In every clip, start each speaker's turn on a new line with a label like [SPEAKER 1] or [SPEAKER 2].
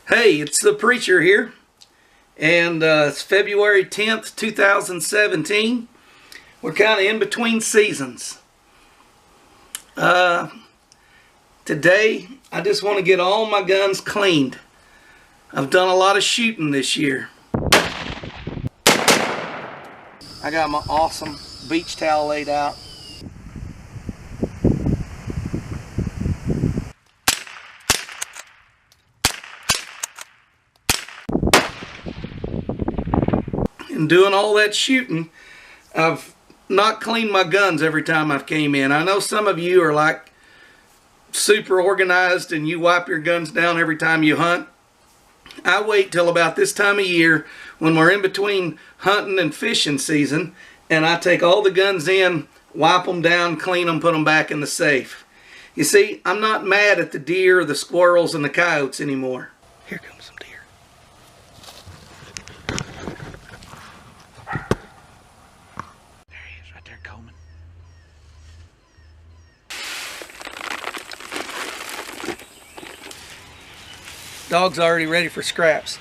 [SPEAKER 1] Hey, it's the preacher here, and it's February 10th, 2017. We're kind of in between seasons. Today, I just want to get all my guns cleaned. I've done a lot of shooting this year. I got my awesome beach towel laid out. And doing all that shooting, I've not cleaned my guns every time I've came in. I know some of you are like super organized and you wipe your guns down every time you hunt. I wait till about this time of year when we're in between hunting and fishing season, and I take all the guns in, wipe them down, clean them, put them back in the safe. You see, I'm not mad at the deer, the squirrels, and the coyotes anymore. Here comes some deer. Dog's already ready for scraps.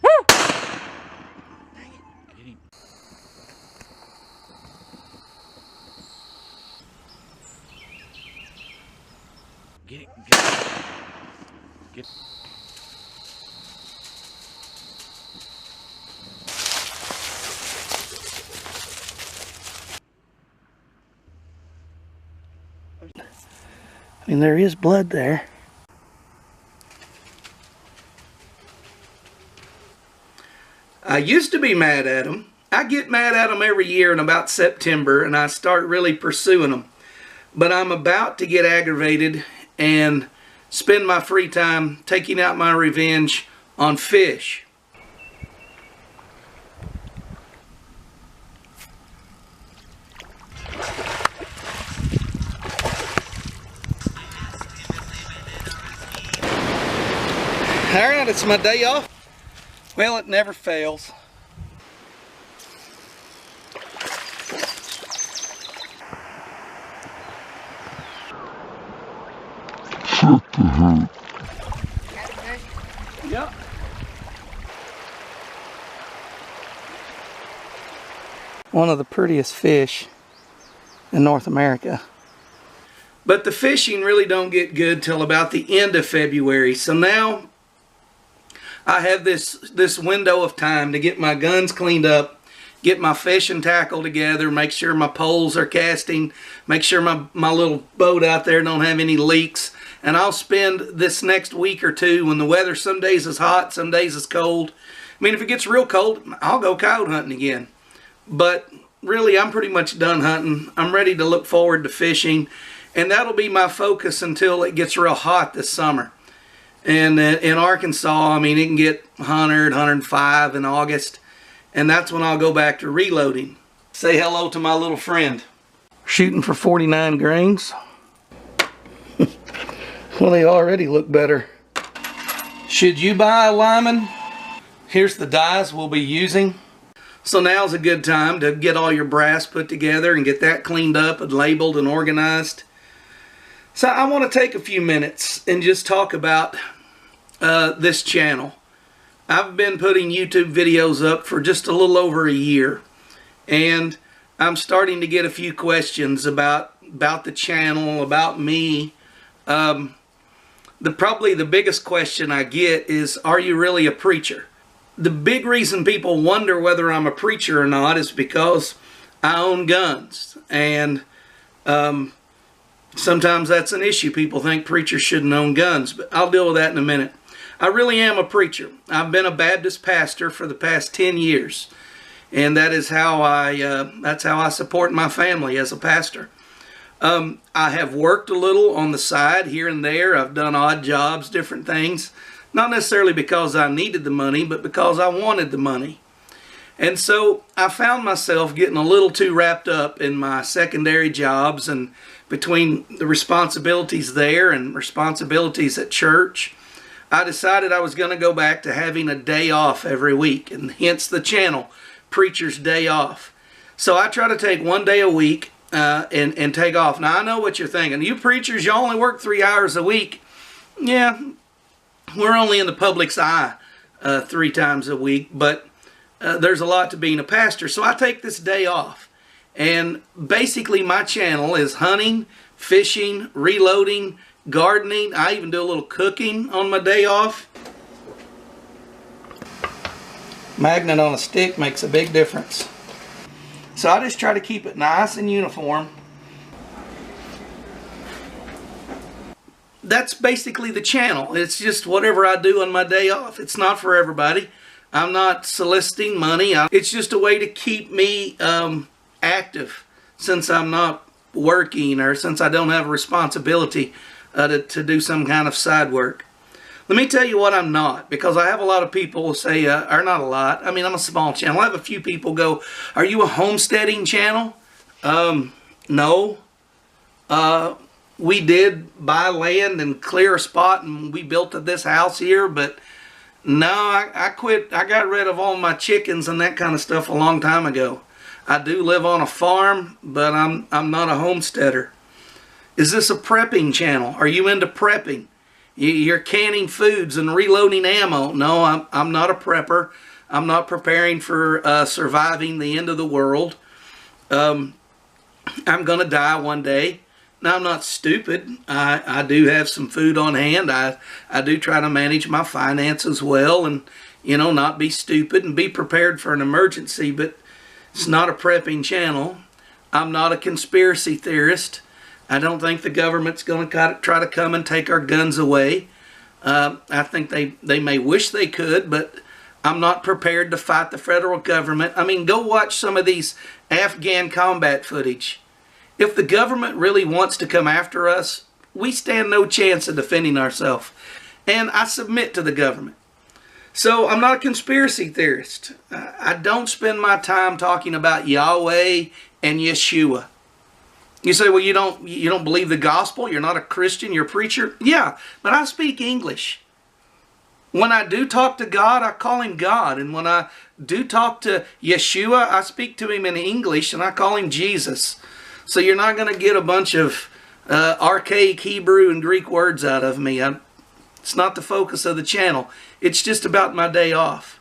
[SPEAKER 2] Woo! Dang it. Get him. Get it. Get it. Get it.
[SPEAKER 1] I mean, there is blood there. I used to be mad at them. I get mad at them every year in about September, and I start really pursuing them. But I'm about to get aggravated and spend my free time taking out my revenge on fish. Alright, it's my day off. Well, it never fails. Yep. One of the prettiest fish in North America. But the fishing really don't get good till about the end of February. So now I have this window of time to get my guns cleaned up, get my fishing tackle together, make sure my poles are casting, make sure my little boat out there don't have any leaks. And I'll spend this next week or two, when the weather some days is hot, some days is cold. I mean, if it gets real cold, I'll go coyote hunting again. But really, I'm pretty much done hunting. I'm ready to look forward to fishing. And that'll be my focus until it gets real hot this summer. And in Arkansas, I mean, it can get 100, 105 in August. And that's when I'll go back to reloading. Say hello to my little friend. Shooting for 49 grains. Well, they already look better. Should you buy a Lyman? Here's the dies we'll be using. So now's a good time to get all your brass put together and get that cleaned up and labeled and organized. So I want to take a few minutes and just talk about this channel. I've been putting YouTube videos up for just a little over a year, and I'm starting to get a few questions about the channel, about me. Probably the biggest question I get is, are you really a preacher? The big reason people wonder whether I'm a preacher or not is because I own guns, and sometimes that's an issue. People think preachers shouldn't own guns, but I'll deal with that in a minute. I really am a preacher. I've been a Baptist pastor for the past 10 years, and that is how that's how I support my family as a pastor. I have worked a little on the side here and there. I've done odd jobs, different things, not necessarily because I needed the money, but because I wanted the money. And so I found myself getting a little too wrapped up in my secondary jobs, and between the responsibilities there and responsibilities at church, I decided I was going to go back to having a day off every week, and hence the channel, Preacher's Day Off. So I try to take one day a week and take off. Now, I know what you're thinking. You preachers, you only work 3 hours a week. Yeah, we're only in the public's eye 3 times a week, but there's a lot to being a pastor. So I take this day off. And basically my channel is hunting, fishing, reloading, gardening. I even do a little cooking on my day off. Magnet on a stick makes a big difference. So I just try to keep it nice and uniform. That's basically the channel. It's just whatever I do on my day off. It's not for everybody. I'm not soliciting money. It's just a way to keep me active since I'm not working, or since I don't have a responsibility to do some kind of side work. Let me tell you what I'm not, because I have a lot of people say, or not a lot, I mean, I'm a small channel. I have a few people go, are you a homesteading channel? No. We did buy land and clear a spot, and we built this house here, but no, I quit. I got rid of all my chickens and that kind of stuff a long time ago. I do live on a farm, but I'm not a homesteader. Is this a prepping channel? Are you into prepping? You're canning foods and reloading ammo. No, I'm not a prepper. I'm not preparing for surviving the end of the world. I'm going to die one day. Now, I'm not stupid. I do have some food on hand. I do try to manage my finances well and, you know, not be stupid and be prepared for an emergency, but it's not a prepping channel. I'm not a conspiracy theorist. I don't think the government's going to try to come and take our guns away. I think they may wish they could, but I'm not prepared to fight the federal government. I mean, go watch some of these Afghan combat footage. If the government really wants to come after us, we stand no chance of defending ourselves. And I submit to the government. So I'm not a conspiracy theorist. I don't spend my time talking about Yahweh and Yeshua. You say, well, you don't believe the gospel? You're not a Christian? You're a preacher? Yeah, but I speak English. When I do talk to God, I call him God. And when I do talk to Yeshua, I speak to him in English and I call him Jesus. So you're not going to get a bunch of archaic Hebrew and Greek words out of me. It's not the focus of the channel. It's just about my day off.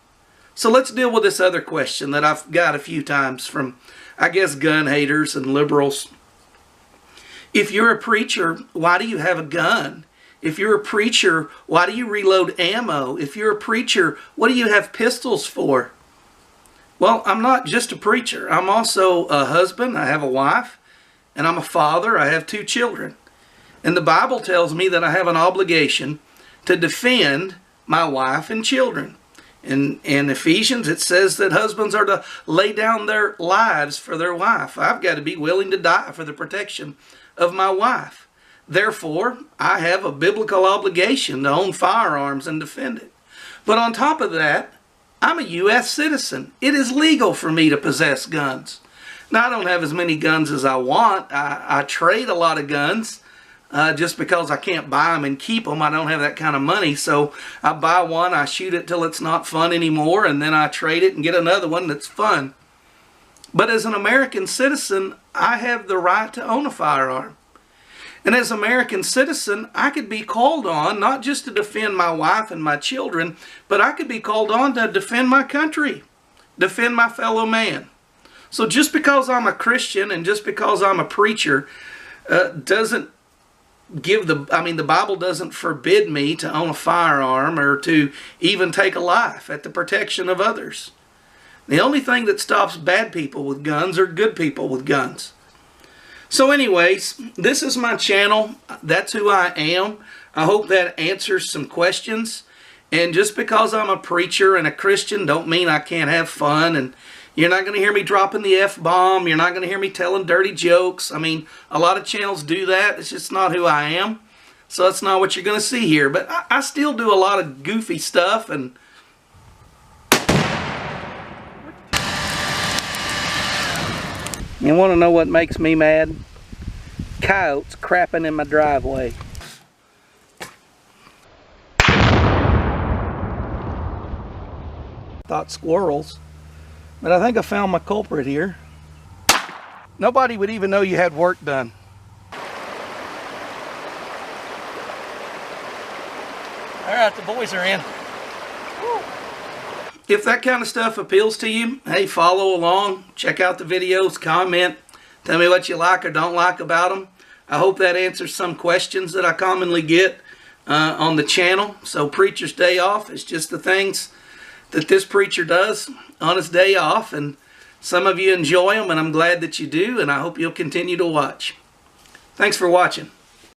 [SPEAKER 1] So let's deal with this other question that I've got a few times from, I guess, gun haters and liberals. If you're a preacher, why do you have a gun? If you're a preacher, why do you reload ammo? If you're a preacher, what do you have pistols for? Well, I'm not just a preacher. I'm also a husband. I have a wife. And I'm a father. I have 2 children. And the Bible tells me that I have an obligation to defend my wife and children. In Ephesians, it says that husbands are to lay down their lives for their wife. I've got to be willing to die for the protection of my wife. Therefore, I have a biblical obligation to own firearms and defend it. But on top of that, I'm a U.S. citizen. It is legal for me to possess guns. Now, I don't have as many guns as I want. I trade a lot of guns just because I can't buy them and keep them. I don't have that kind of money. So I buy one, I shoot it till it's not fun anymore, and then I trade it and get another one that's fun. But as an American citizen, I have the right to own a firearm. And as an American citizen, I could be called on not just to defend my wife and my children, but I could be called on to defend my country, defend my fellow man. So just because I'm a Christian and just because I'm a preacher doesn't give the Bible doesn't forbid me to own a firearm or to even take a life at the protection of others. The only thing that stops bad people with guns are good people with guns. So anyways, this is my channel. That's who I am. I hope that answers some questions. And just because I'm a preacher and a Christian don't mean I can't have fun. And you're not going to hear me dropping the F-bomb. You're not going to hear me telling dirty jokes. I mean, a lot of channels do that. It's just not who I am. So that's not what you're going to see here. But I still do a lot of goofy stuff. And you want to know what makes me mad? Coyotes crapping in my driveway. Thought squirrels. But I think I found my culprit here. Nobody would even know you had work done. All right, the boys are in. Woo. If that kind of stuff appeals to you, hey, follow along, check out the videos, comment, tell me what you like or don't like about them. I hope that answers some questions that I commonly get on the channel. So Preacher's Day Off is just the things that this preacher does on his day off, and some of you enjoy them, and I'm glad that you do, and I hope you'll continue to watch. Thanks for watching.